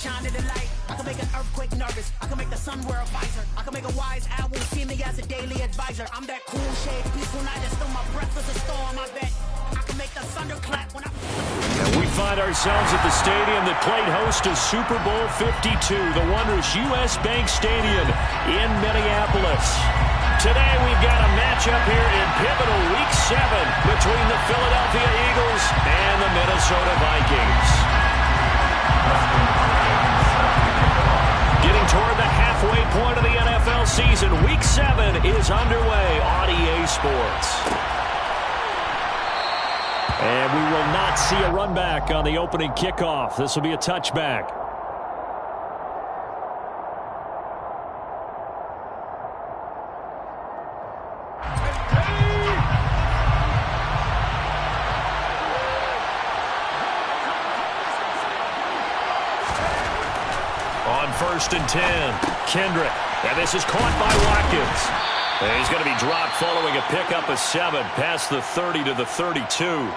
Shine in the light. I can make an earthquake nervous. I can make the sun wear a visor. I can make a wise owl see me as a daily advisor. I'm that cool shade, peaceful night, and still my breath is a storm. I bet I can make the thunder clap when I... And we find ourselves at the stadium that played host to Super Bowl 52, the wondrous U.S. Bank Stadium in Minneapolis. Today we've got a matchup here in pivotal Week 7 between the Philadelphia Eagles and the Minnesota Vikings. Getting toward the halfway point of the NFL season, Week 7 is underway on EA Sports. And we will not see a run back on the opening kickoff. This will be a touchback. On 1st and 10, Kendrick. And this is caught by Watkins. And he's going to be dropped following a pickup of 7 past the 30 to the 32.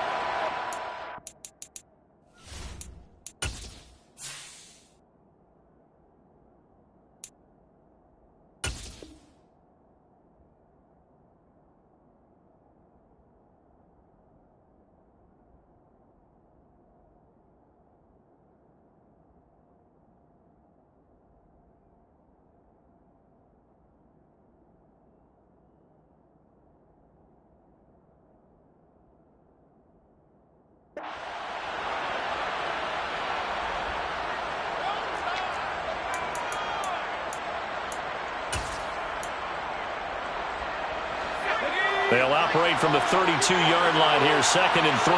They'll operate from the 32-yard line here, 2nd and 3.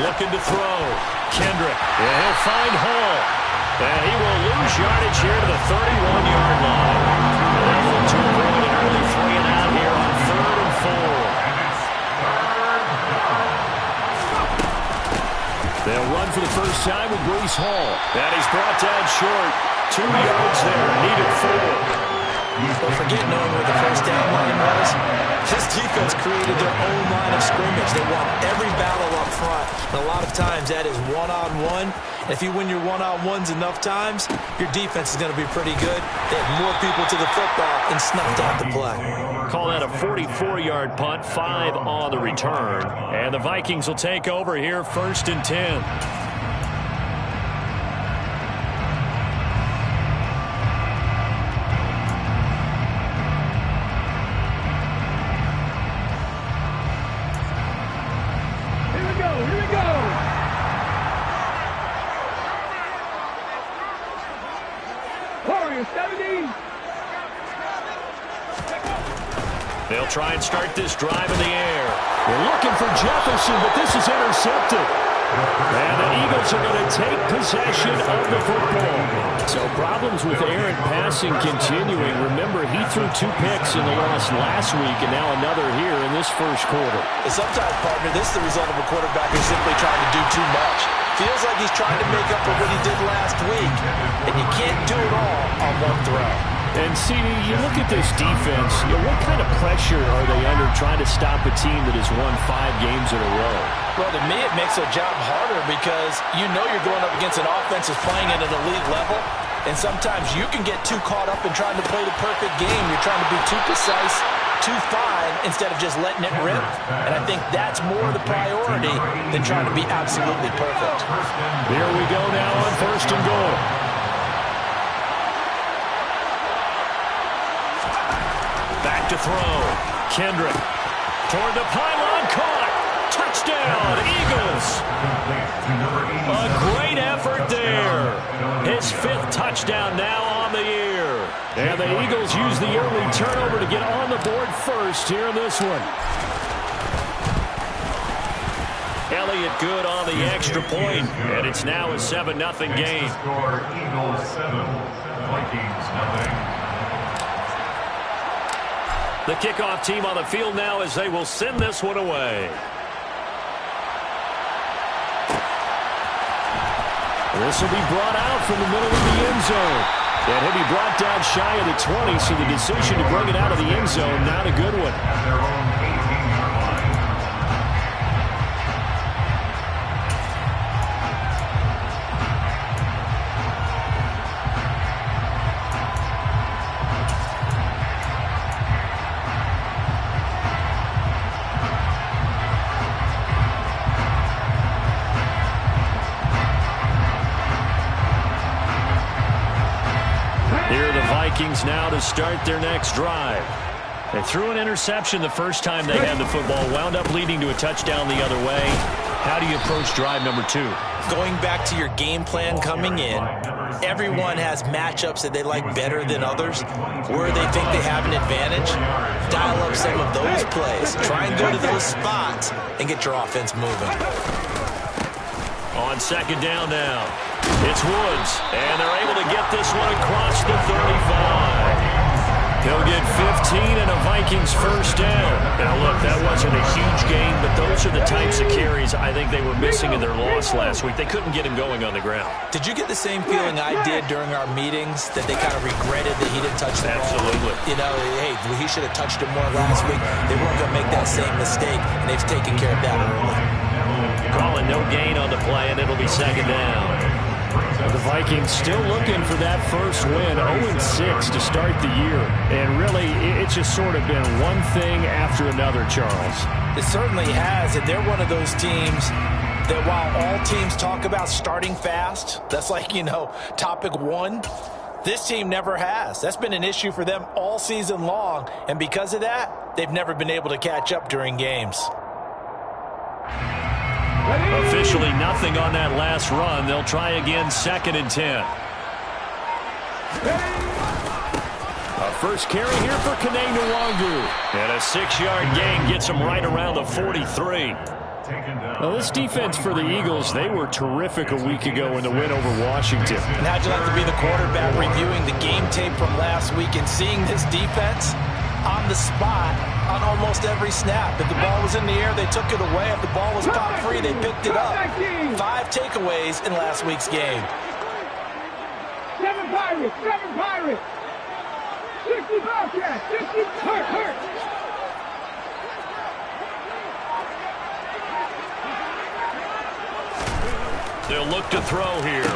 Looking to throw. Kendrick. And he'll find Hall. And he will lose yardage here to the 31-yard line. They'll look to avoid an early 3 and out here on 3rd and 4. They'll run for the first time with Breece Hall. And he's brought down short. 2 yards there, needed 4. Don't forget knowing where the first down line was. This defense created their own line of scrimmage. They won every battle up front. And a lot of times that is one-on-one. If you win your one-on-ones enough times, your defense is going to be pretty good. They had more people to the football and snuffed out the play. Call that a 44-yard punt, 5 on the return. And the Vikings will take over here, 1st and 10. They'll try and start this drive in the air. We're looking for Jefferson, but this is intercepted. And the Eagles are going to take possession of the football. So problems with errant passing continuing. Remember, he threw 2 picks in the loss last week, and now another here in this first quarter. And sometimes, partner, this is the result of a quarterback who's simply trying to do too much. Feels like he's trying to make up for what he did last week. And you can't do it all on one throw. And, CD, you look at this defense, what kind of pressure are they under trying to stop a team that has won 5 games in a row? Well, to me, it makes their job harder because you know you're going up against an offense that's playing at an elite level, and sometimes you can get too caught up in trying to play the perfect game. You're trying to be too precise, too fine, instead of just letting it rip. And I think that's more the priority than trying to be absolutely perfect. Here we go now on 1st and goal. Back to throw. Kendrick. Toward the pylon, caught. Touchdown, Eagles. A great effort there. His 5th touchdown now on the year. And the Eagles use the early turnover to get on the board first here in this one. Elliott good on the extra point, and it's now a 7-0 game. Eagles 7, Vikings 0. The kickoff team on the field now as they will send this one away. This will be brought out from the middle of the end zone. And he'll be brought down shy of the 20, so the decision to bring it out of the end zone, not a good one. Vikings now to start their next drive. They threw an interception the first time they had the football, wound up leading to a touchdown the other way. How do you approach drive number 2? Going back to your game plan coming in, everyone has matchups that they like better than others. Where they think they have an advantage, dial up some of those plays. Try and go to those spots and get your offense moving. On second down now, it's Woods, and they're able to get this one across the 35. He'll get 15 and a Vikings first down. Now, look, that wasn't a huge gain, but those are the types of carries I think they were missing in their loss last week. They couldn't get him going on the ground. Did you get the same feeling I did during our meetings, that they kind of regretted that he didn't touch the ball? Absolutely. You know, hey, he should have touched it more last week. They weren't going to make that same mistake, and they've taken care of that early. Calling no gain on the play, and it'll be second down. The Vikings still looking for that first win, 0-6 to start the year. And really, it's just sort of been one thing after another, Charles. It certainly has, and they're one of those teams that while all teams talk about starting fast, that's like, you know, topic 1, this team never has. That's been an issue for them all season long, and because of that, they've never been able to catch up during games. Officially nothing on that last run. They'll try again, 2nd and 10. A first carry here for Kene Nwangu. And a 6-yard gain gets him right around the 43. Well, this defense for the Eagles, they were terrific a week ago in the win over Washington. And how'd you like to be the quarterback reviewing the game tape from last week and seeing this defense on the spot on almost every snap? If the ball was in the air, they took it away. If the ball was pop free, they picked it up. 5 takeaways in last week's game. 7 Pirates, 7 Pirates. 60 Bobcats, 60 hurt. They'll look to throw here.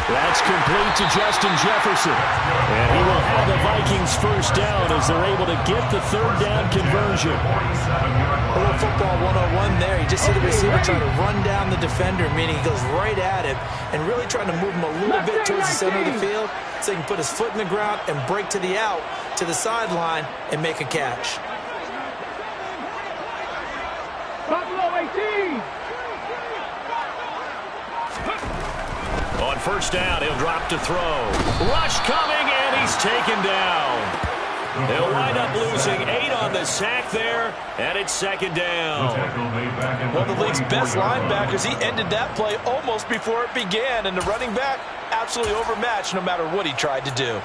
That's complete to Justin Jefferson. And he will have the Vikings first down as they're able to get the 3rd down conversion. A little football 101 there. You just see the receiver trying to run down the defender, meaning he goes right at him and really trying to move him a little bit towards the center of the field so he can put his foot in the ground and break to the out, to the sideline, and make a catch. Buffalo 18. On first down, he'll drop to throw. Rush coming, and he's taken down. They'll wind up losing 8 on the sack there, and it's 2nd down. One of the league's best linebackers, he ended that play almost before it began, and the running back absolutely overmatched no matter what he tried to do.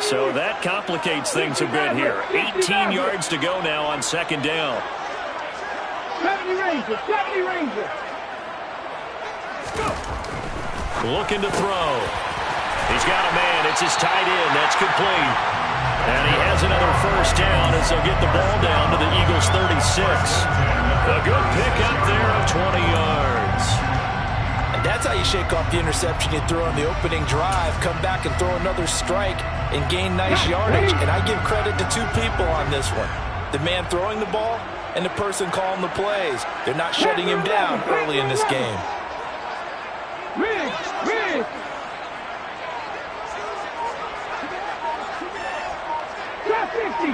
So that complicates things a bit here. 18 yards to go now on 2nd down. 70 Rangers, 70 Rangers. Looking to throw. He's got a man. It's his tight end. That's complete. And he has another first down as they'll get the ball down to the Eagles' 36. A good pick up there of 20 yards. And that's how you shake off the interception you threw on the opening drive, come back and throw another strike and gain nice yardage. And I give credit to 2 people on this one. The man throwing the ball and the person calling the plays. They're not shutting him down early in this game. Rig.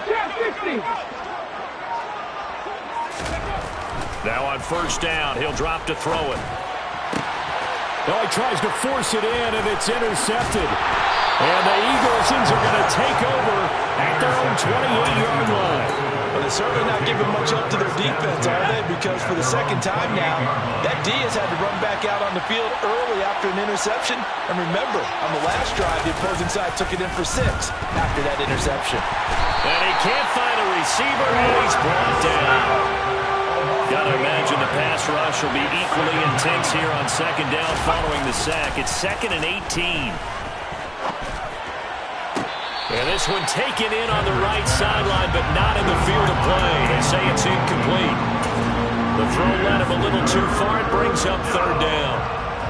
Trap 50. Now on first down, he'll drop to throw it. Well, he tries to force it in, and it's intercepted. And the Eagles are going to take over at their own 28-yard line. Well, they're certainly not giving much up to their defense, are they? Because for the 2nd time now, that D has had to run back out on the field early after an interception. And remember, on the last drive, the opposing side took it in for 6 after that interception. And he can't find a receiver, and he's brought down. Got to imagine the pass rush will be equally intense here on 2nd down following the sack. It's 2nd and 18. And this one taken in on the right sideline, but not in the field of play. They say it's incomplete. The throw led him a little too far. It brings up 3rd down.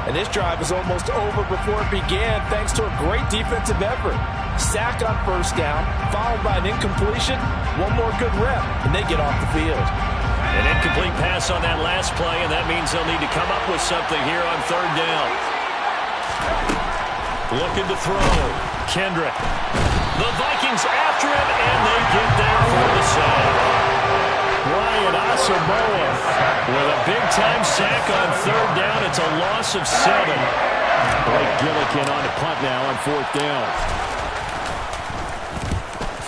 And this drive was almost over before it began thanks to a great defensive effort. Sack on first down, followed by an incompletion, one more good rep, and they get off the field. An incomplete pass on that last play, and that means they'll need to come up with something here on third down. Looking to throw. Kendrick. The Vikings after him, and they get there for the sack. Brian Asamoah with a big-time sack on third down. It's a loss of 7. Blake Gillikin on the punt now on fourth down.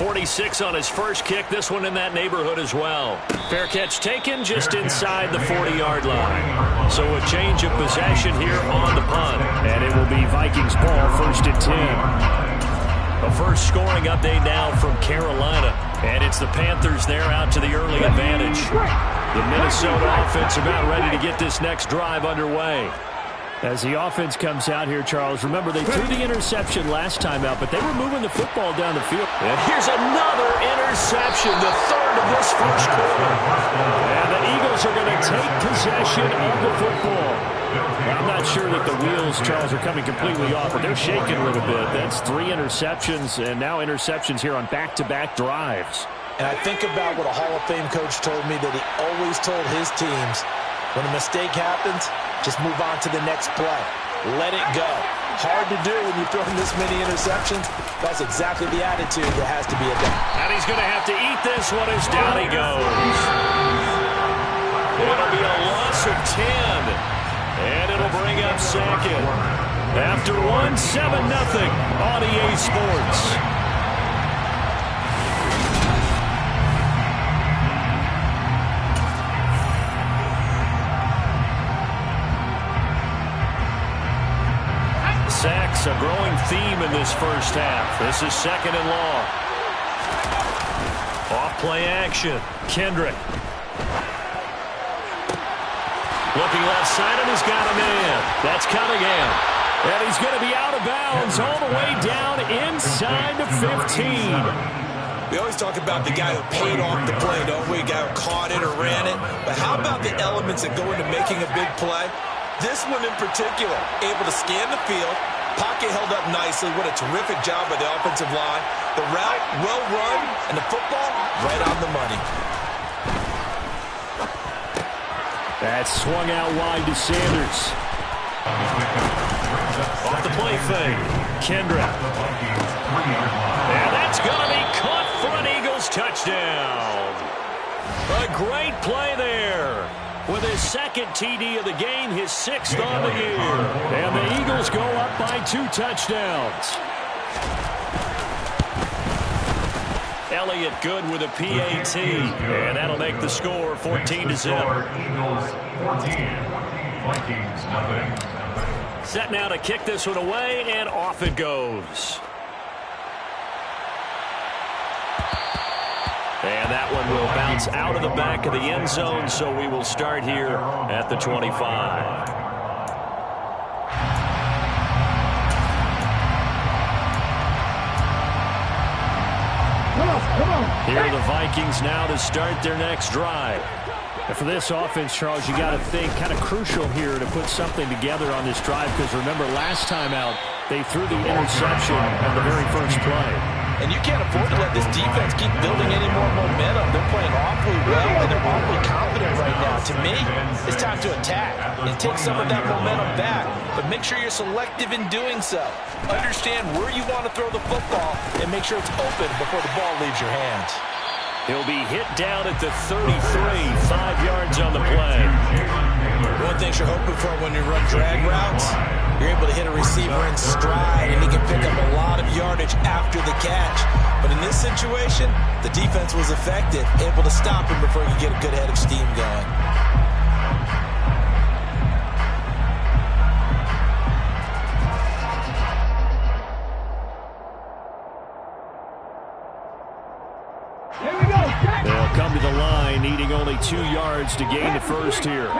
46 on his first kick. This one in that neighborhood as well. Fair catch taken just inside the 40-yard line. So a change of possession here on the punt. And it will be Vikings ball, 1st and 10. A first scoring update now from Carolina. And it's the Panthers there out to the early advantage. The Minnesota offense about ready to get this next drive underway. As the offense comes out here, Charles, remember they threw the interception last time out, but they were moving the football down the field. And here's another interception, the third of this first quarter. And the Eagles are going to take possession of the football. I'm not sure that the wheels, Charles, are coming completely off, but they're shaking a little bit. That's 3 interceptions, and now interceptions here on back-to-back drives. And I think about what a Hall of Fame coach told me that he always told his teams, when a mistake happens, just move on to the next play. Let it go. Hard to do when you're throwing this many interceptions. That's exactly the attitude that has to be adopted. And he's going to have to eat this one as down he goes. It'll be a loss of 10. And it'll bring up second. After 1, 7-0 on EA Sports. Sacks, a growing theme in this first half. This is 2nd and long. Off play action. Kendrick. Looking left side, and he's got a man. That's Cunningham. And he's going to be out of bounds all the way down inside the 15. We always talk about the guy who paid off the play, don't we? The guy who caught it or ran it. But how about the elements that go into making a big play? This one in particular, able to scan the field, pocket held up nicely. What a terrific job by the offensive line. The route, well run, and the football, right on the money. That swung out wide to Sanders. Off the play fake. Kendrick. And that's going to be caught for an Eagles touchdown. A great play there. With his 2nd TD of the game, his 6th on the year. And the Eagles go up by 2 touchdowns. Elliott good with a PAT. And that'll make the score 14-0. Eagles 14, Vikings nothing. Set now to kick this one away, and off it goes. And that one will bounce out of the back of the end zone, so we will start here at the 25. Here are the Vikings now to start their next drive. And for this offense, Charles, you got to think kind of crucial here to put something together on this drive, because remember last time out they threw the interception on the very first play. And you can't afford to let this defense keep building any more momentum. They're playing awfully well, and they're awfully confident right now. To me, it's time to attack and take some of that momentum back. But make sure you're selective in doing so. Understand where you want to throw the football and make sure it's open before the ball leaves your hands. He'll be hit down at the 33, 5 yards on the play. One thing you're hoping for when you run drag routes, you're able to hit a receiver in stride, and he can pick up a lot of yardage after the catch. But in this situation, the defense was effective, able to stop him before he could get a good head of steam going. They'll come to the line, needing only 2 yards to gain the first here.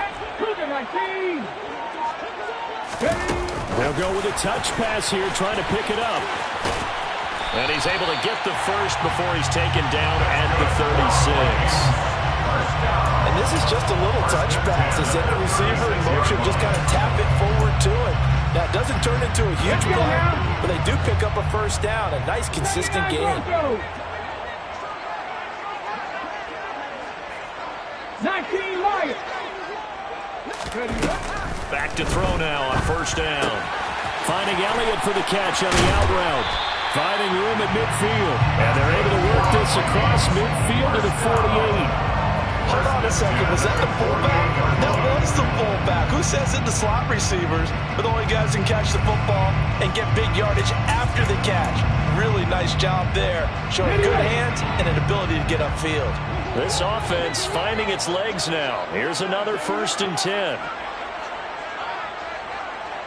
They'll go with a touch pass here, trying to pick it up. And he's able to get the first before he's taken down at the 36. And this is just a little touch pass. They send the receiver in motion, just kind of tap it forward to him. Now, it doesn't turn into a huge play, but they do pick up a first down. A nice, consistent game. 19 Lions. Back to throw now on first down. Finding Elliott for the catch on the out route. Finding room at midfield. And they're able to work this across midfield to the 48. Hold on a second. Was that the fullback? That was the fullback. Who says it? The slot receivers are the only guys who can catch the football and get big yardage after the catch. Really nice job there. Showing good hands and an ability to get upfield. This offense finding its legs now. Here's another 1st and 10.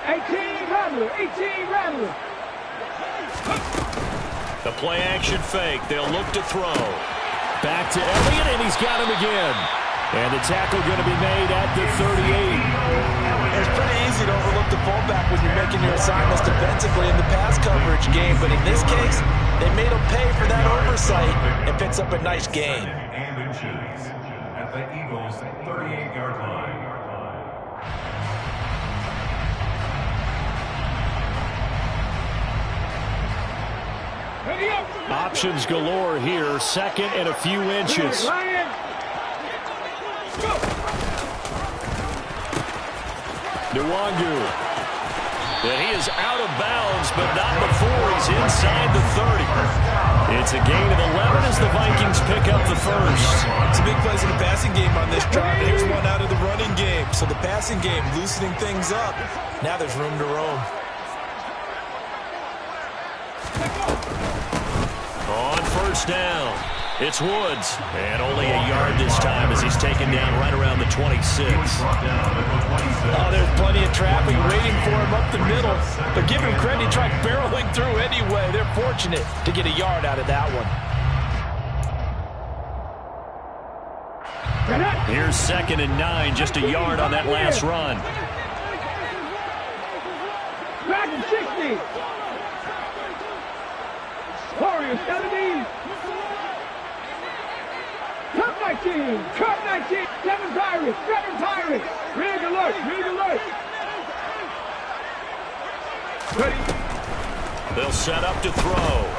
18 Rattler. 18 Rattler. The play action fake. They'll look to throw. Back to Elliott, and he's got him again. And the tackle going to be made at the 38. It's pretty easy to overlook the fullback when you're making your assignments defensively in the pass coverage game. But in this case, they made him pay for that oversight and picks up a nice gain. And inches at the Eagles' 38-yard line. Options galore here. 2nd and a few inches. Nwangu. And he is out of bounds, but not before he's inside the 30. It's a gain of 11 as the Vikings pick up the first. Some big plays in the passing game on this drive. Here's one out of the running game. So the passing game loosening things up. Now there's room to roam. On first down, it's Woods. And only a yard this time as he's taken down right around the 26. Oh, there's plenty of traffic waiting for him up the middle. But give him credit, he tried barreling through anyway. They're fortunate to get a yard out of that one. Here's 2nd and 9, just a yard on that last run. Back to 60. Warriors, 70. Cut 19. Cut 19. 7 Pirates. 7 Pirates. Rig alert. Rig alert. Ready. They'll set up to throw.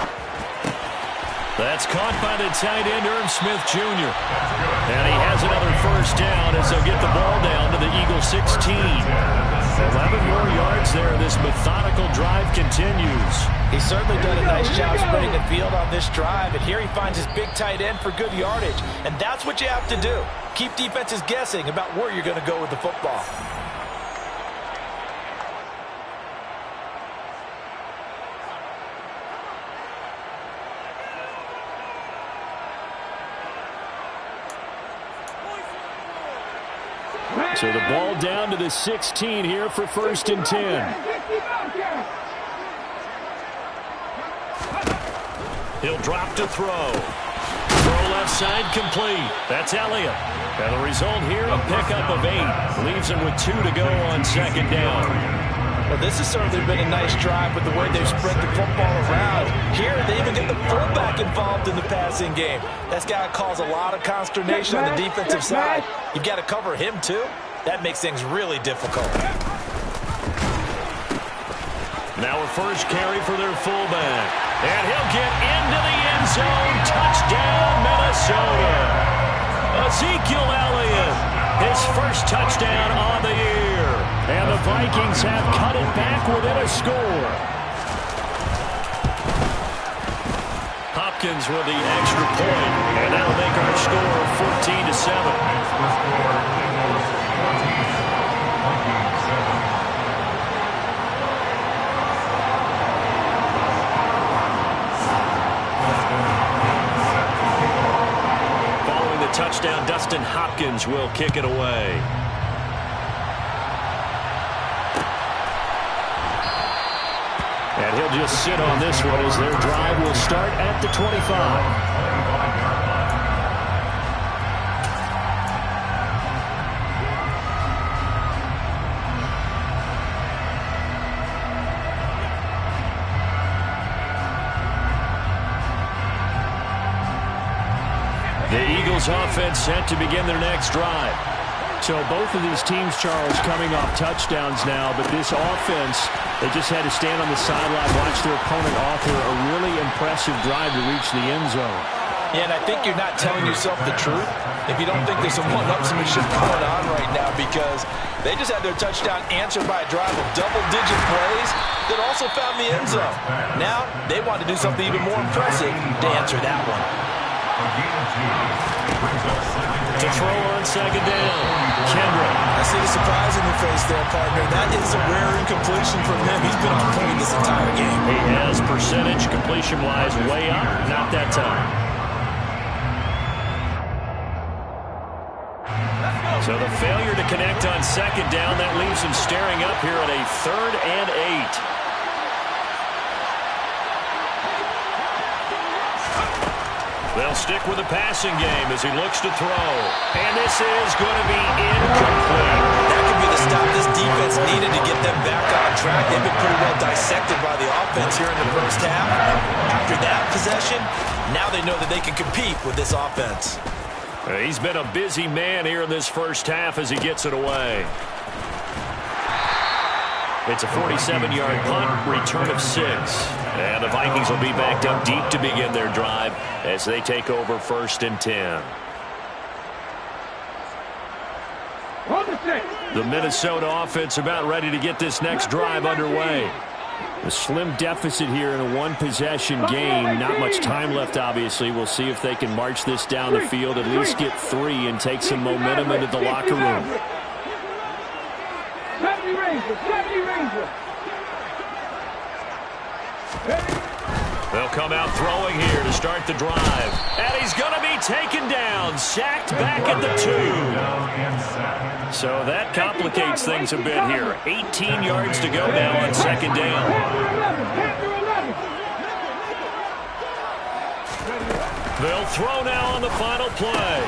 That's caught by the tight end, Irv Smith Jr. And he has another first down as they'll get the ball down to the Eagles 16. 11 more yards there. This methodical drive continues. He's certainly done a nice job spreading the field on this drive, and here he finds his big tight end for good yardage. And that's what you have to do. Keep defenses guessing about where you're going to go with the football. So the ball down to the 16 here for 1st and 10. He'll drop to throw. Throw left side complete. That's Elliott. And the result here, a pickup of 8. Leaves him with 2 to go on 2nd down. Well, this has certainly been a nice drive with the way they've spread the football around. Here, they even get the fullback involved in the passing game. That's got to cause a lot of consternation on the defensive side. You've got to cover him, too. That makes things really difficult. Now a first carry for their fullback. And he'll get into the end zone. Touchdown, Minnesota. Ezekiel Elliott, his first touchdown on the year. And the Vikings have cut it back within a score. Hopkins with the extra point. And that'll make our score 14-7. Touchdown, Dustin Hopkins will kick it away. And he'll just sit on this one as their drive will start at the 25. The Eagles offense set to begin their next drive. So both of these teams, Charles, coming off touchdowns now, but this offense, they just had to stand on the sideline, watch their opponent offer a really impressive drive to reach the end zone. Yeah, and I think you're not telling yourself the truth if you don't think there's some one-upsmanship going on right now, because they just had their touchdown answered by a drive of double-digit plays that also found the end zone. Now they want to do something even more impressive to answer that one. To throw on second down, Kendrick. I see the surprise in your face there, partner. That is a rare incompletion from him. He's been on point this entire game. He has percentage completion-wise way up, not that time. So the failure to connect on second down, that leaves him staring up here at a 3rd and 8. They'll stick with the passing game as he looks to throw. And this is going to be incomplete. That could be the stop this defense needed to get them back on track. They've been pretty well dissected by the offense here in the first half. After that possession, now they know that they can compete with this offense. He's been a busy man here in this first half as he gets it away. It's a 47-yard punt, return of 6. And the Vikings will be backed up deep to begin their drive as they take over 1st and 10. The Minnesota offense about ready to get this next drive underway. A slim deficit here in a one-possession game. Not much time left, obviously. We'll see if they can march this down the field, at least get 3 and take some momentum into the locker room. 70 Rangers. They'll come out throwing here to start the drive. And he's going to be taken down, sacked back at the 2. So that complicates things a bit here. 18 yards to go now on second down. They'll throw now on the final play.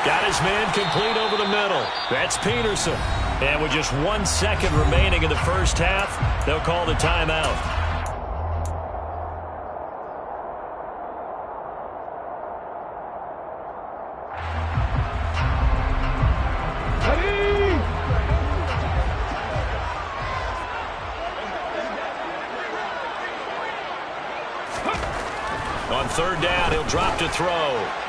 Got his man complete over the middle. That's Peterson. And with just 1 second remaining in the first half, they'll call the timeout. On 3rd down, he'll drop to throw.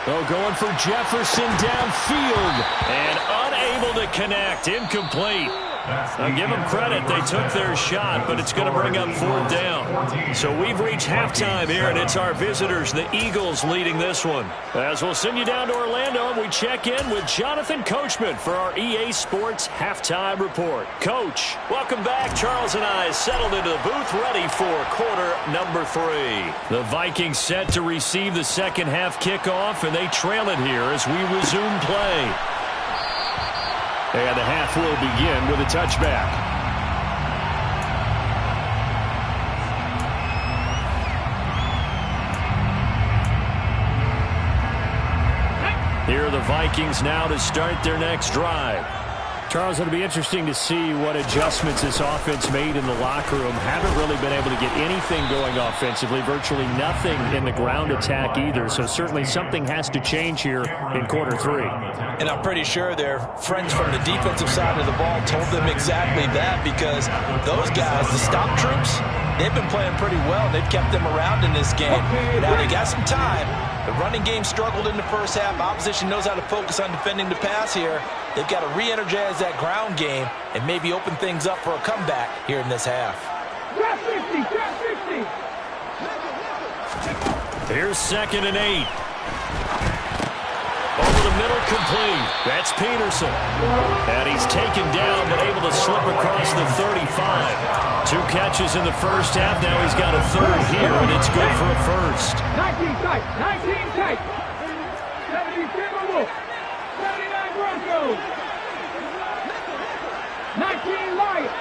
Oh, going for Jefferson downfield. And unable to connect. Incomplete. I'll give them credit. They took their shot, but it's going to bring up 4th down. So we've reached halftime here, and it's our visitors, the Eagles, leading this one. As we'll send you down to Orlando, and we check in with Jonathan Coachman for our EA Sports Halftime Report. Coach, welcome back. Charles and I settled into the booth, ready for quarter number 3. The Vikings set to receive the second half kickoff, and they trail it here as we resume play. And the half will begin with a touchback. Here are the Vikings now to start their next drive. Charles, it'll be interesting to see what adjustments this offense made in the locker room. Haven't really been able to get anything going offensively, virtually nothing in the ground attack either. So certainly something has to change here in quarter 3. And I'm pretty sure their friends from the defensive side of the ball told them exactly that, because those guys, the stop troops, they've been playing pretty well. They've kept them around in this game. Now they got some time. The running game struggled in the first half. Opposition knows how to focus on defending the pass here. They've got to re-energize that ground game and maybe open things up for a comeback here in this half. Here's 2nd and 8. Over the middle, complete. That's Peterson. And he's taken down, but able to slip across the 35. 2 catches in the first half. Now he's got a 3rd here, and it's good for a 1st. 19 tight. 70 Timberwolves. 79 Broncos. 19 Lions.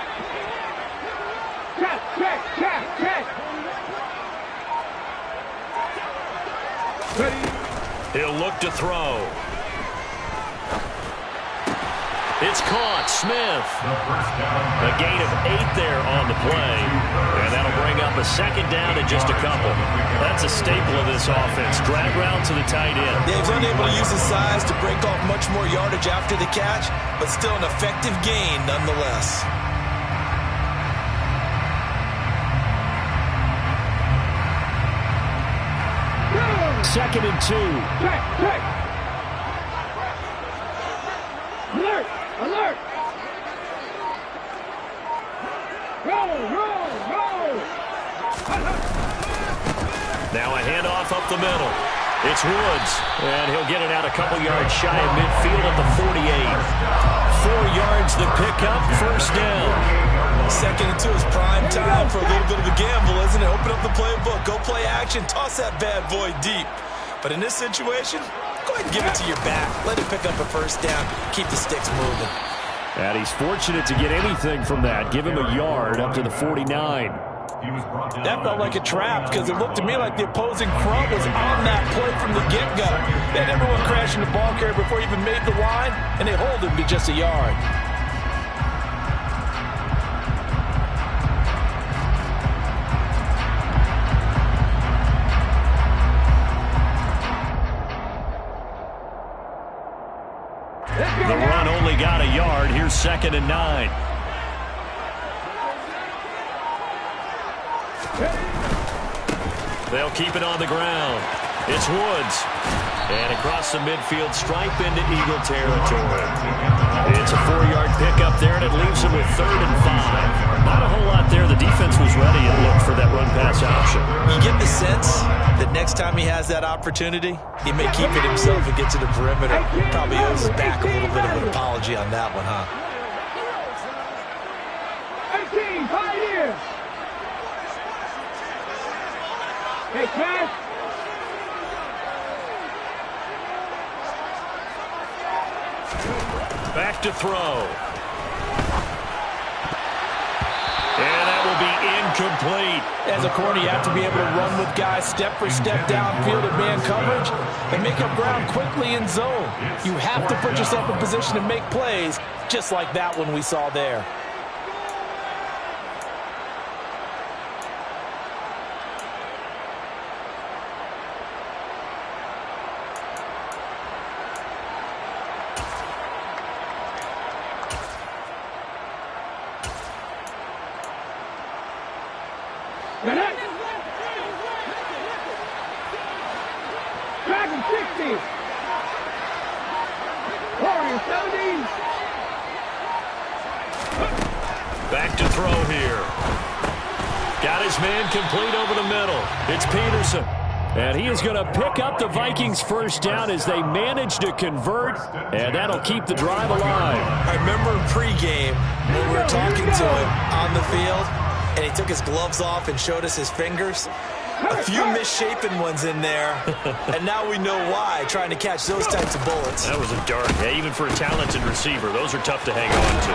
Check. He'll look to throw. It's caught. Smith. A gain of 8 there on the play. And that'll bring up a 2nd down and just a couple. That's a staple of this offense. Drag route to the tight end. Dave's unable to use his size to break off much more yardage after the catch, but still an effective gain nonetheless. 2nd and 2. Now a handoff up the middle. It's Woods, and he'll get it out a couple yards shy of midfield at the 48. 4 yards the pickup, first down. Second into his prime time for a little bit of a gamble, isn't it? Open up the playbook, go play action, toss that bad boy deep. But in this situation, go ahead and give it to your back. Let it pick up a first down, keep the sticks moving. And he's fortunate to get anything from that. Give him a yard up to the 49. That felt like a trap because it looked to me like the opposing front was on that play from the get-go. They had everyone crashing the ball carrier before he even made the line, and they hold him to just a yard. The run only got a yard. Here's 2nd and 9. They'll keep it on the ground. It's Woods. And across the midfield stripe into Eagle territory. It's a 4-yard pickup there, and it leaves him with 3rd and 5. Not a whole lot there. The defense was ready, it looked, for that run-pass option. You get the sense that next time he has that opportunity, he may keep it himself and get to the perimeter. Probably owes his back a little bit of an apology on that one, huh? 18, Pioneer! Hey, Cash! Back to throw. And that will be incomplete. As a corner, you have to be able to run with guys step for step downfield in man coverage and make up ground quickly in zone. You have to put yourself in position to make plays, just like that one we saw there. Dragon 60! Warrior 70! Back to throw here. Got his man complete over the middle. It's Peterson. And he is going to pick up the Vikings' first down as they manage to convert, and that'll keep the drive alive. I remember in pregame when we were talking to him on the field, and he took his gloves off and showed us his fingers. A few misshapen ones in there, and now we know why, trying to catch those types of bullets. That was a dart. Yeah, even for a talented receiver, those are tough to hang on to.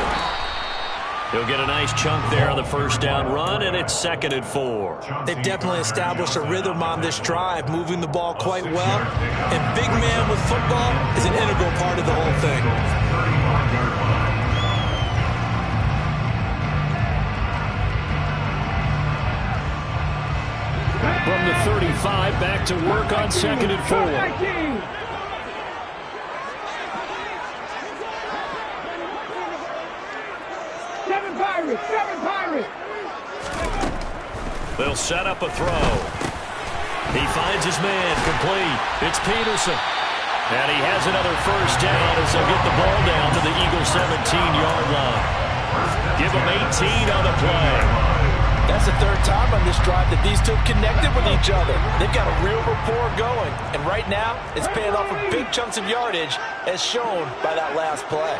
He'll get a nice chunk there on the first down run, and it's 2nd and 4. They've definitely established a rhythm on this drive, moving the ball quite well. And big man with football is an integral part of the whole thing. From the 35, back to work on 2nd and 4. 7 Pirates! They'll set up a throw. He finds his man complete. It's Peterson. And he has another first down as they'll get the ball down to the Eagles' 17-yard line. Give them 18 on the play. That's the 3rd time on this drive that these two have connected with each other. They've got a real rapport going. And right now, it's paying off with big chunks of yardage, as shown by that last play.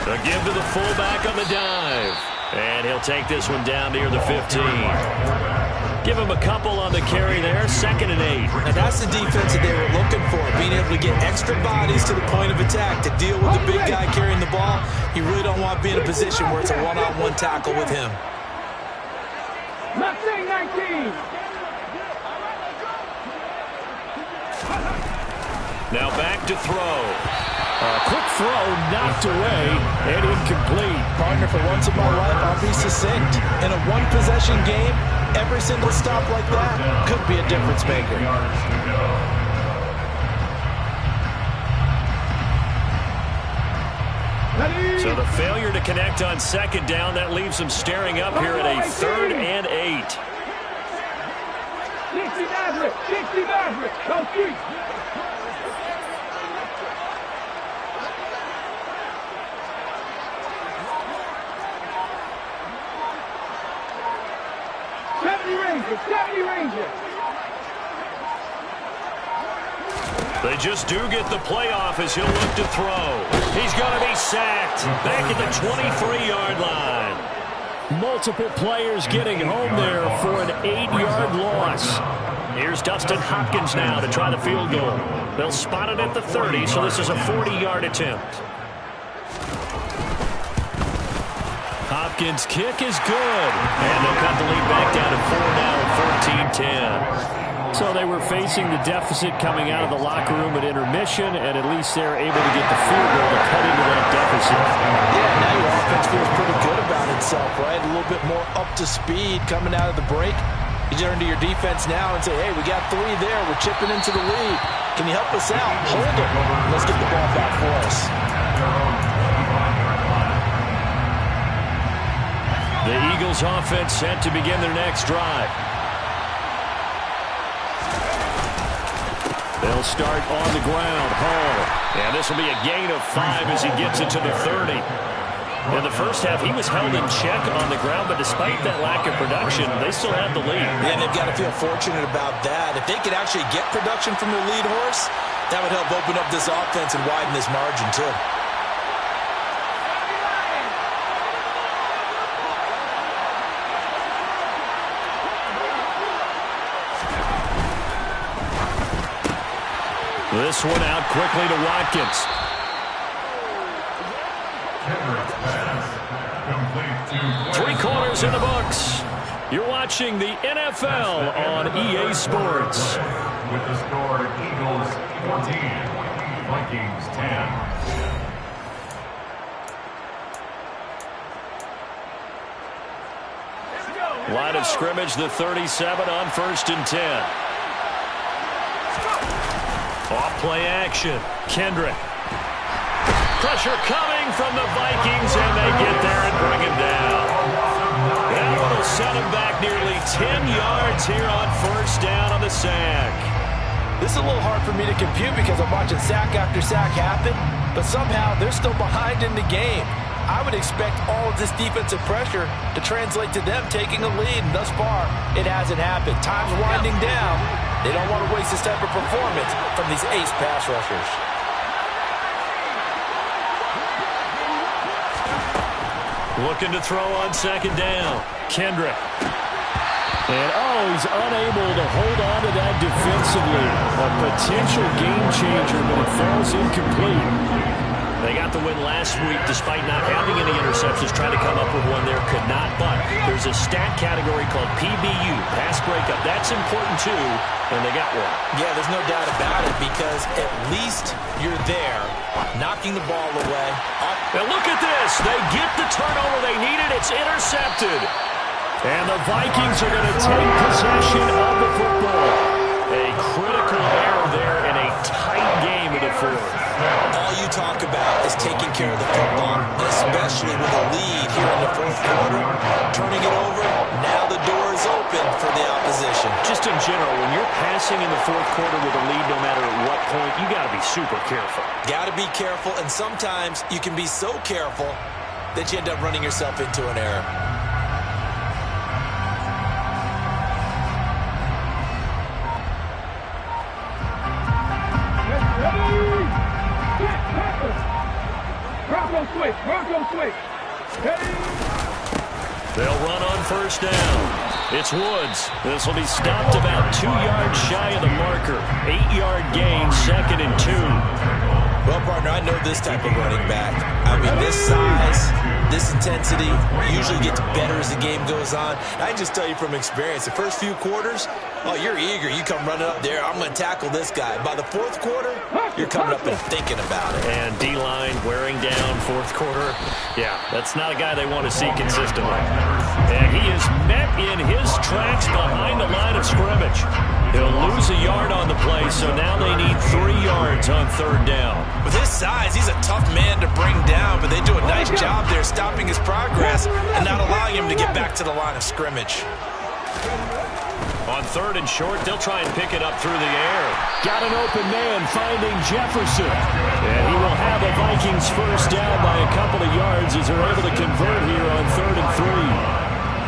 A give to the fullback on the dive. And he'll take this one down near the 15. Give him a couple on the carry there. 2nd and 8. Now that's the defense that they were looking for, being able to get extra bodies to the point of attack to deal with the big guy carrying the ball. You really don't want to be in a position where it's a one-on-one tackle with him. Mustang 19! Now back to throw. A quick throw knocked away and incomplete. Partner, for once in my life, I'll be succinct. In a one-possession game, every single stop like that could be a difference maker. So the failure to connect on 2nd down, that leaves them staring up here at a 3rd and 8. 60 Maverick! Go street! Ranger, 70 Ranger. They just do get the playoff as he'll look to throw. He's going to be sacked back at the 23-yard line. Multiple players getting home there for an 8-yard loss. Here's Dustin Hopkins now to try the field goal. They'll spot it at the 30, so this is a 40-yard attempt. Hopkins' kick is good. And they'll cut the lead back down to 4 now, 14-10. So they were facing the deficit coming out of the locker room at intermission, and at least they're able to get the field goal to cut into that deficit. Yeah, now your offense feels pretty good about itself, right? A little bit more up to speed coming out of the break. You turn to your defense now and say, hey, we got 3 there. We're chipping into the lead. Can you help us out? Hold it. Let's get the ball back for us. The Eagles offense set to begin their next drive. They'll start on the ground. Hall. And this will be a gain of 5 as he gets it to the 30. In the first half, he was held in check on the ground, but despite that lack of production, they still have the lead. Yeah, and they've got to feel fortunate about that. If they could actually get production from their lead horse, that would help open up this offense and widen this margin, too. This one out quickly to Watkins. Three quarters in the books. You're watching the NFL on EA Sports. With the score, Eagles 14, Vikings 10. Line of scrimmage, the 37 on 1st and 10. Off play action. Kendrick. Pressure coming from the Vikings, and they get there and bring him down. That one will set him back nearly 10 yards here on 1st down on the sack. This is a little hard for me to compute because I'm watching sack after sack happen, but somehow they're still behind in the game. I would expect all of this defensive pressure to translate to them taking a lead, and thus far, it hasn't happened. Time's winding down. They don't want to waste this type of performance from these ace pass rushers. Looking to throw on 2nd down. Kendrick. And, he's unable to hold on to that defensively. A potential game changer, but it falls incomplete. They got the win last week despite not having any interceptions. Trying to come up with one there, could not. But there's a stat category called PBU, pass breakup. That's important too, and they got one. Yeah, there's no doubt about it because at least you're there, knocking the ball away. Now look at this. They get the turnover they needed. It's intercepted. And the Vikings are going to take possession of the football. A critical error there in a tight game in the 4th. All you talk about is taking care of the football, especially with a lead here in the 4th quarter. Turning it over, now the door is open for the opposition. Just in general, when you're passing in the 4th quarter with a lead, no matter at what point, you got to be super careful. Got to be careful, and sometimes you can be so careful that you end up running yourself into an error. Bronco switch. They'll run on 1st down. It's Woods. This will be stopped about 2 yards shy of the marker. 8-yard gain, 2nd and 2. Well, partner, I know this type of running back. I mean, this size, this intensity usually gets better as the game goes on. I can just tell you from experience, the first few quarters, you're eager. You come running up there, I'm going to tackle this guy. By the 4th quarter, you're coming up and thinking about it. And D-line wearing down 4th quarter. Yeah, that's not a guy they want to see consistently. And he is met in his tracks behind the line of scrimmage. He'll lose a yard on the play, so now they need 3 yards on 3rd down. With his size, he's a tough man to bring down, but they do a nice job there stopping his progress and not allowing him to get back to the line of scrimmage. On 3rd and short, they'll try and pick it up through the air. Got an open man finding Jefferson. And he will have a Vikings 1st down by a couple of yards as they're able to convert here on 3rd and 3.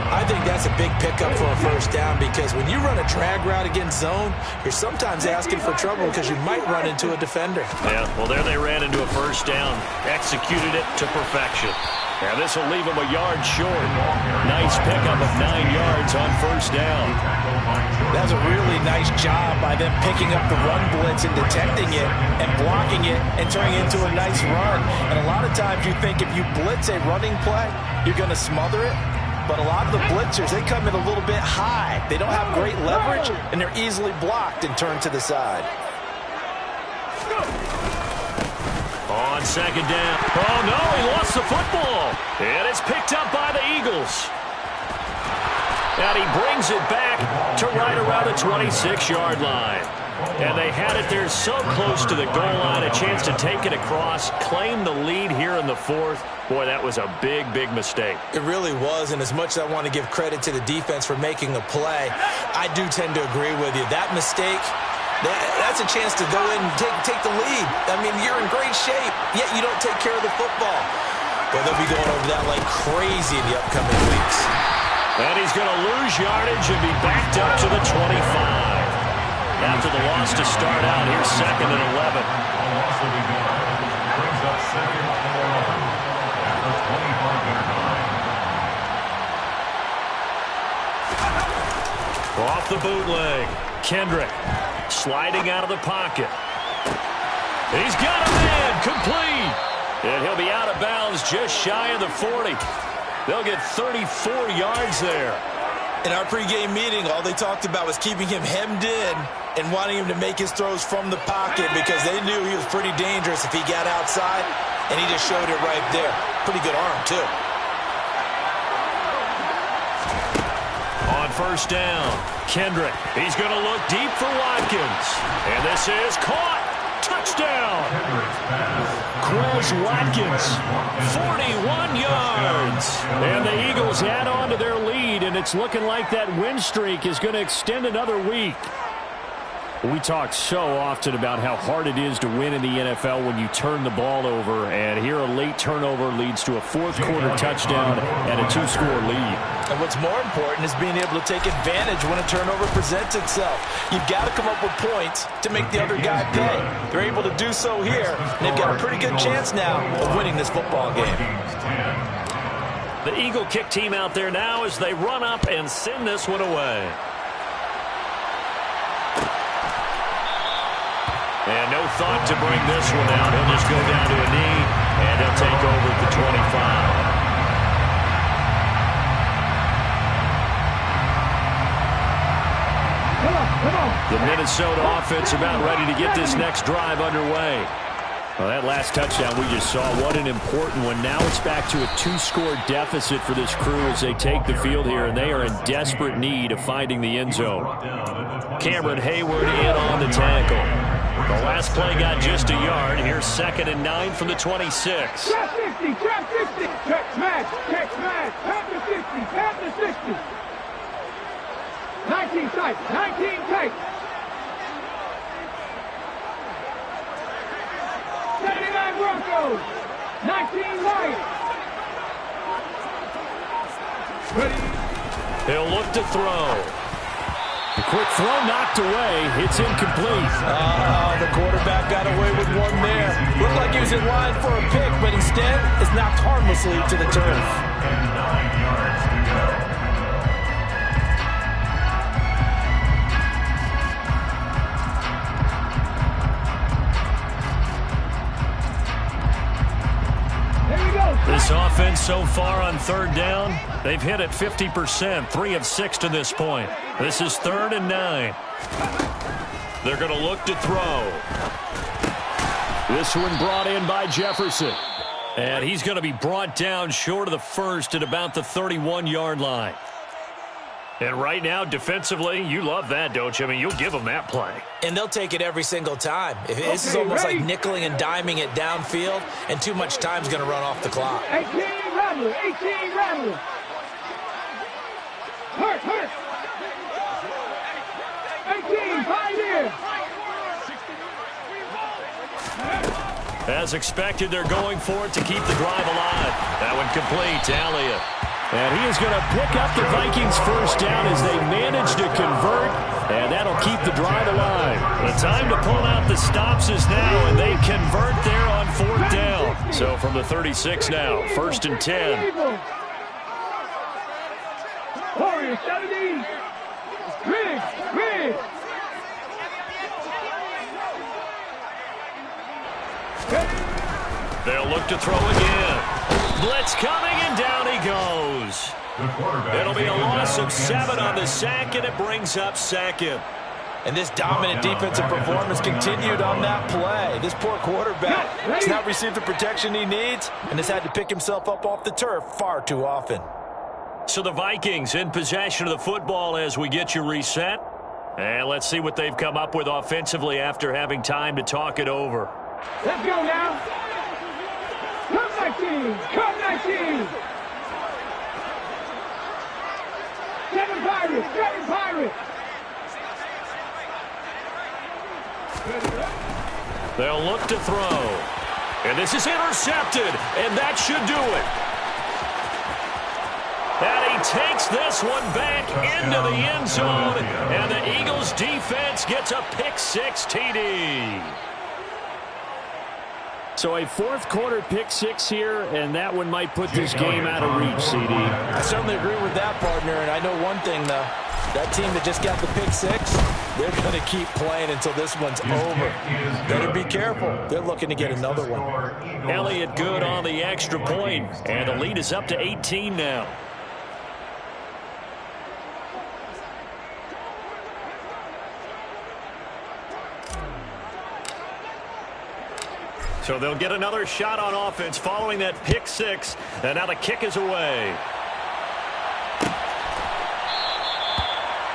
I think that's a big pickup for a first down because when you run a drag route against zone, you're sometimes asking for trouble because you might run into a defender. Yeah, well, there they ran into a first down. Executed it to perfection. And this will leave them a yard short. Nice pickup of 9 yards on first down. That's a really nice job by them picking up the run blitz and detecting it and blocking it and turning it into a nice run. And a lot of times you think if you blitz a running play, you're going to smother it. But a lot of the blitzers, they come in a little bit high. They don't have great leverage, and they're easily blocked and turned to the side. On second down. Oh, no, he lost the football. And it's picked up by the Eagles. And he brings it back to right around the 26-yard line. And they had it there so close to the goal line, a chance to take it across, claim the lead here in the fourth. Boy, that was a big, big mistake. It really was, and as much as I want to give credit to the defense for making a play, I do tend to agree with you. That mistake, that's a chance to go in and take the lead. I mean, you're in great shape, yet you don't take care of the football. But they'll be going over that like crazy in the upcoming weeks. And he's going to lose yardage and be backed up to the 25. After the loss to start out, here's second and 11. Loss of a yard. Brings up second and 11 at the 25-yard line. Off the bootleg. Kendrick sliding out of the pocket. He's got a man complete. And he'll be out of bounds just shy of the 40. They'll get 34 yards there. In our pregame meeting, all they talked about was keeping him hemmed in and wanting him to make his throws from the pocket because they knew he was pretty dangerous if he got outside, and he just showed it right there. Pretty good arm, too. On first down, Kendrick. He's going to look deep for Watkins. And this is caught. Touchdown. Quez Watkins, 41 yards. And the Eagles add on to their lead, and it's looking like that win streak is going to extend another week. We talk so often about how hard it is to win in the NFL when you turn the ball over, and here a late turnover leads to a fourth-quarter touchdown and a 2-score lead. And what's more important is being able to take advantage when a turnover presents itself. You've got to come up with points to make the other guy pay. They're able to do so here, and they've got a pretty good chance now of winning this football game. The Eagle kick team out there now as they run up and send this one away. And no thought to bring this one out. He'll just go down to a knee, and he'll take over at the 25. The Minnesota offense about ready to get this next drive underway. Well, that last touchdown we just saw, what an important one. Now it's back to a 2-score deficit for this crew as they take the field here, and they are in desperate need of finding the end zone. Cameron Hayward in on the tackle. The last play got just a yard. Here's second and 9 from the 26. Trap 50, trap 50. Check smash, tap the 50, tap the 60. 19 tight, 19 tight. 79 Broncos, 19 light. Ready. He'll look to throw. The quick throw knocked away. It's incomplete. The quarterback got away with one there. Looked like he was in line for a pick, but instead it's knocked harmlessly to the turf. And 9 yards to go. This offense so far on third down, they've hit it 50%, 3 of 6 to this point. This is 3rd and 9. They're going to look to throw. This one brought in by Jefferson. And he's going to be brought down short of the first at about the 31-yard line. And right now, defensively, you love that, don't you? I mean, you'll give them that play. And they'll take it every single time. This is almost like nickeling and diming it downfield, and too much time's going to run off the clock. 18 rattler, 18 rattler. Hurt. 18, pioneer. As expected, they're going for it to keep the drive alive. That one complete to Elliott. And he is going to pick up the Vikings first down as they manage to convert, and that'll keep the drive alive. The time to pull out the stops is now, and they convert there on 4th down. So from the 36 now, 1st and 10. Warriors 70. Big. They'll look to throw again. Blitz coming, and down he goes. It'll be a loss of 7 on the sack, and it brings up 2nd. And this dominant defensive performance continued on that play. This poor quarterback has not received the protection he needs and has had to pick himself up off the turf far too often. So the Vikings in possession of the football as we get you reset. And let's see what they've come up with offensively after having time to talk it over. Let's go now. Come 19. 7 Pirates. They'll look to throw. And this is intercepted, and that should do it. And he takes this one back into the end zone, and the Eagles defense gets a pick-6 TD. So a 4th quarter pick-6 here, and that one might put this game out of reach, CD. I certainly agree with that, partner, and I know one thing, though. That team that just got the pick-6, they're going to keep playing until this one's over. Better be careful. They're looking to get another one. Elliott good on the extra point, and the lead is up to 18 now. So they'll get another shot on offense following that pick-6, and now the kick is away.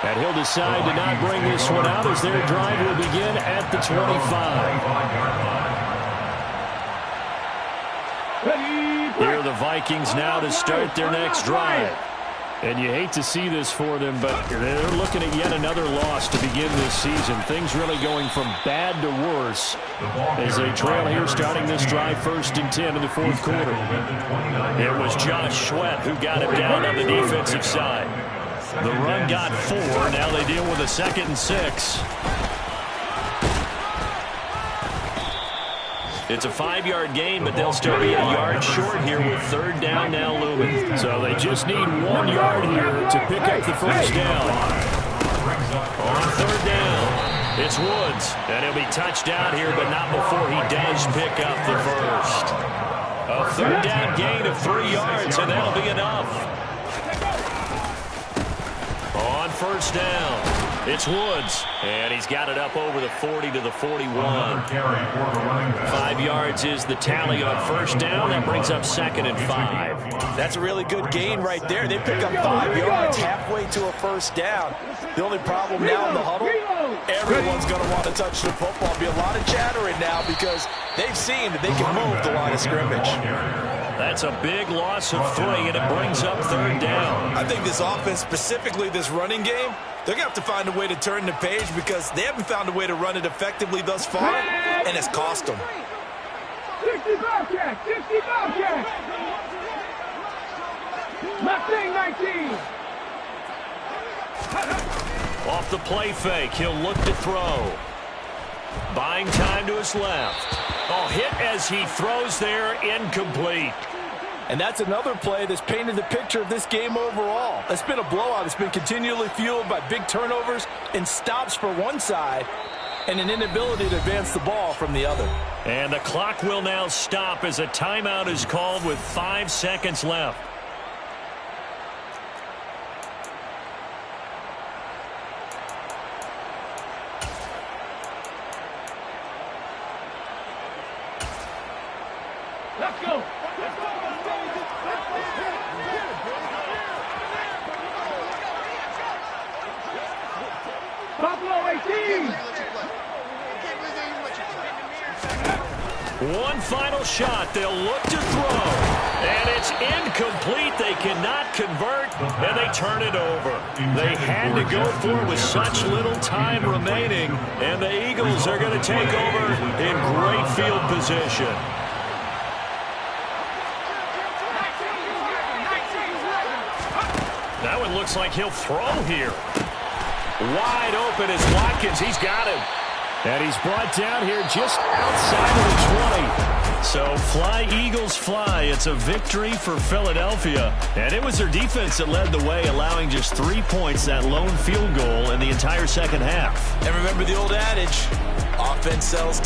And he'll decide to not bring this one out as their drive will begin at the 25. Here are the Vikings now to start their next drive. And you hate to see this for them, but they're looking at yet another loss to begin this season. Things really going from bad to worse as they trail here starting this drive 1st and 10 in the 4th quarter. It was Josh Sweat who got him down on the defensive side. The run got 4. Now they deal with a 2nd and 6. It's a 5-yard gain, but they'll still be a yard short here with 3rd down now looming. So they just need 1 yard here to pick up the first down. On 3rd down, it's Woods. And he'll be touched down here, but not before he does pick up the first. A 3rd down gain of 3 yards, and that'll be enough. On 1st down, it's Woods, and he's got it up over the 40 to the 41. 5 yards is the tally on 1st down. That brings up 2nd and 5. That's a really good gain right there. They pick up 5 yards halfway to a 1st down. The only problem now in the huddle, everyone's going to want to touch the football. Be a lot of chattering now because they've seen that they can move the line of scrimmage. That's a big loss of 3, and it brings up 3rd down. I think this offense, specifically this running game, they're going to have to find a way to turn the page because they haven't found a way to run it effectively thus far, and it's cost them. 60 Bobcat! Mustang 19! Off the play fake, he'll look to throw. Buying time to his left. Oh, hit as he throws there, incomplete. And that's another play that's painted the picture of this game overall. It's been a blowout. It's been continually fueled by big turnovers and stops for one side and an inability to advance the ball from the other. And the clock will now stop as a timeout is called with 5 seconds left. Let's go! Buffalo 18! One final shot. They'll look to throw. And it's incomplete. They cannot convert, and they turn it over. They had to go for it with such little time remaining, and the Eagles are going to take over in great field position. That one looks like he'll throw here. Wide open is Watkins. He's got him. And he's brought down here just outside of the 20. So fly, Eagles, fly. It's a victory for Philadelphia. And it was their defense that led the way, allowing just 3 points, that lone field goal in the entire second half. And remember the old adage, offense sells